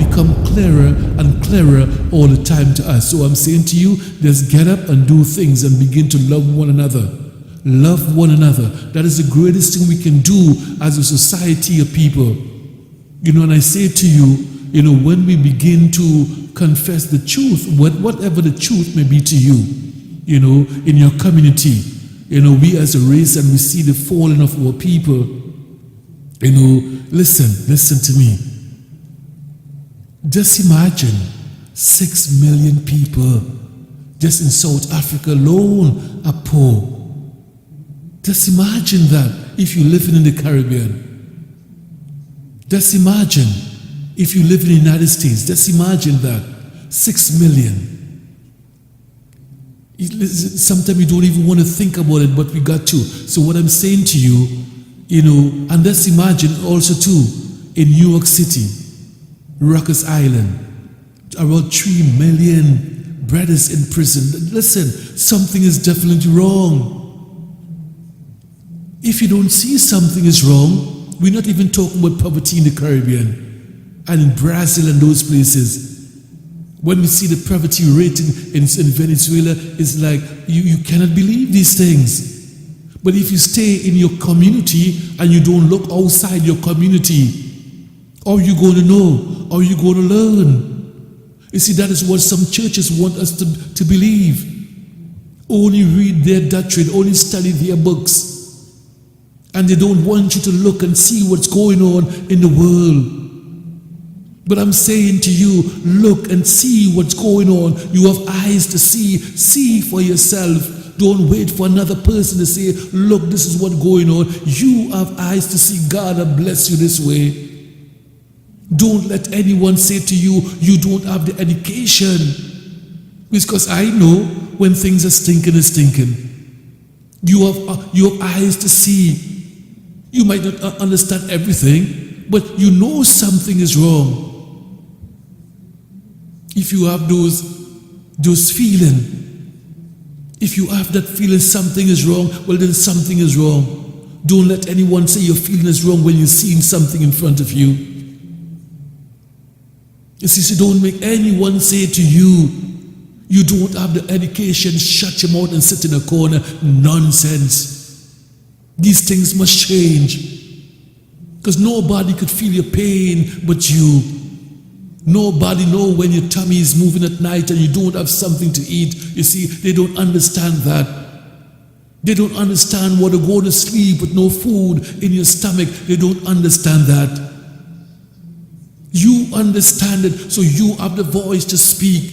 become clearer and clearer all the time to us. So I'm saying to you, just get up and do things and begin to love one another. Love one another. That is the greatest thing we can do as a society of people. And I say to you, when we begin to confess the truth, whatever the truth may be to you, in your community, we as a race, and we see the falling of our people, listen to me. Just imagine 6 million people just in South Africa alone are poor. Just imagine that if you live in the Caribbean. Just imagine if you live in the United States. Just imagine that 6 million. Sometimes you don't even want to think about it, but we got to. So what I'm saying to you, and just imagine also too, in New York City, Rikers Island, around 3 million brothers in prison. Listen, something is definitely wrong. If you don't see something is wrong, we're not even talking about poverty in the Caribbean and in Brazil and those places. When we see the poverty rate in Venezuela, it's like you cannot believe these things. But if you stay in your community and you don't look outside your community, how are you going to know? How are you going to learn? You see, that is what some churches want us to believe. Only read their doctrine, only study their books. And they don't want you to look and see what's going on in the world. But I'm saying to you, look and see what's going on. You have eyes to see. See for yourself. Don't wait for another person to say, look, this is what's going on. You have eyes to see. God will bless you this way. Don't let anyone say to you, you don't have the education. Because I know when things are stinking, it's stinking. You have eyes to see. You might not understand everything, but you know something is wrong. If you have those feeling, if you have that feeling something is wrong, well then something is wrong. Don't let anyone say your feeling is wrong when you're seeing something in front of you. You see, so don't make anyone say to you, you don't have the education, shut your mouth and sit in a corner. Nonsense. These things must change. Because nobody could feel your pain but you. Nobody knows when your tummy is moving at night and you don't have something to eat. You see, they don't understand that. They don't understand what to go to sleep with no food in your stomach. They don't understand that. You understand it, so you have the voice to speak.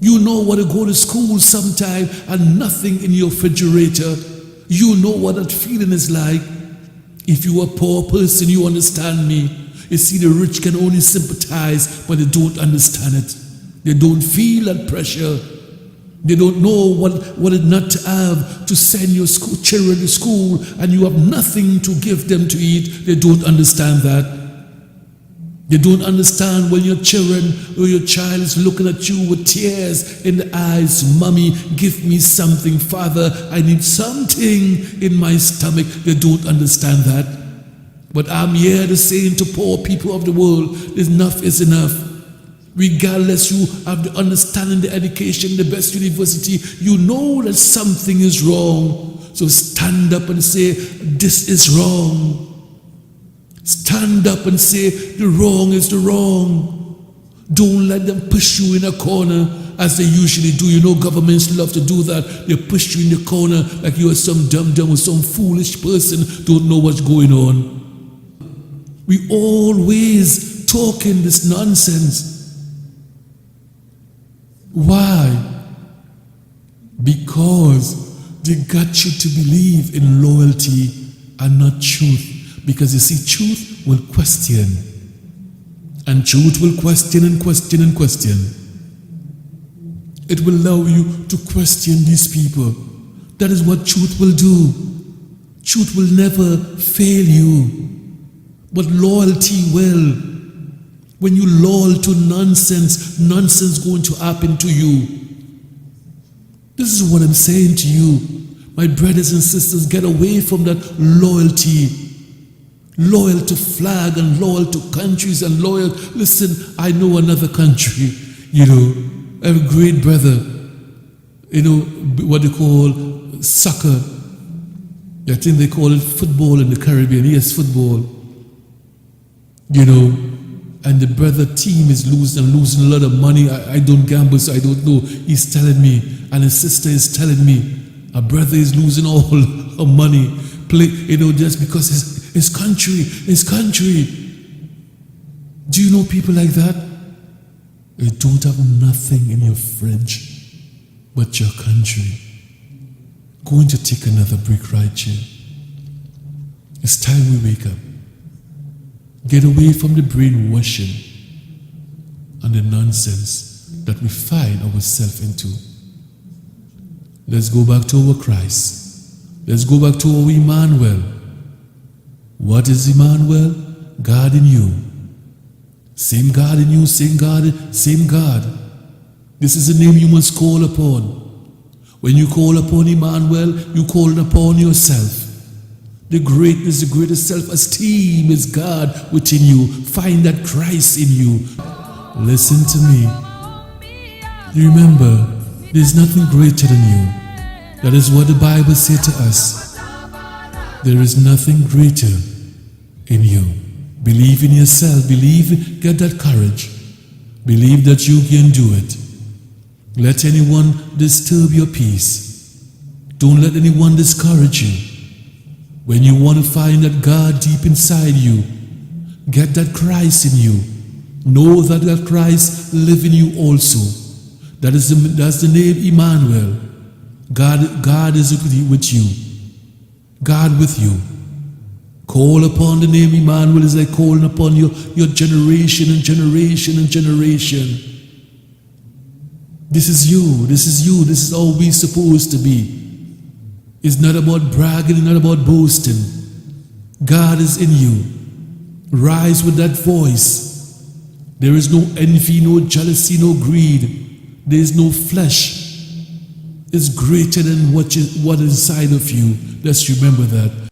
You know what to go to school sometime and nothing in your refrigerator. You know what that feeling is like. If you are a poor person, you understand me. You see, the rich can only sympathize, but they don't understand it. They don't feel that pressure. They don't know what it not to have to send your children to school and you have nothing to give them to eat. They don't understand that. They don't understand when your children or your child is looking at you with tears in the eyes. Mommy, give me something. Father, I need something in my stomach. They don't understand that. But I'm here to say to poor people of the world, enough is enough. Regardless you have the understanding, the education, the best university, you know that something is wrong. So stand up and say, this is wrong. Stand up and say, the wrong is the wrong. Don't let them push you in a corner as they usually do. You know, governments love to do that. They push you in the corner like you are some dumb or some foolish person, don't know what's going on. We always talking this nonsense. Why? Because they got you to believe in loyalty and not truth. Because you see, truth will question. And truth will question and question and question. It will allow you to question these people. That is what truth will do. Truth will never fail you. But loyalty will. When you loyal to nonsense, nonsense going to happen to you. This is what I'm saying to you. My brothers and sisters, get away from that loyalty. loyal to flag and loyal to countries and loyal. Listen, I know another country, a great brother, what they call soccer. I think they call it football in the Caribbean. Yes, football. And the brother team is losing a lot of money. I don't gamble, so I don't know. He's telling me, and his sister is telling me, our brother is losing all her money. Just because his country. Do you know people like that? You don't have nothing in your fridge but your country. Going to take another break right here. It's time we wake up. Get away from the brainwashing and the nonsense that we find ourselves into. Let's go back to our Christ. Let's go back to our Emmanuel. What is Emmanuel? God in you. Same God in you, same God. This is the name you must call upon. When you call upon Emmanuel, you call upon yourself. The greatest self-esteem is God within you. Find that Christ in you. Listen to me. Remember, there's nothing greater than you. That is what the Bible says to us. There is nothing greater in you. Believe in yourself. Get that courage. Believe that you can do it. Let anyone disturb your peace. Don't let anyone discourage you. When you want to find that God deep inside you, get that Christ in you. Know that Christ lives in you also. That's the name Emmanuel. God is with you. God with you. Call upon the name Emmanuel is like calling upon your generation and generation and generation. This is you. This is how we're supposed to be. It's not about bragging, it's not about boasting. God is in you. Rise with that voice. There is no envy, no jealousy, no greed. There is no flesh. It's greater than what is inside of you. Let's remember that.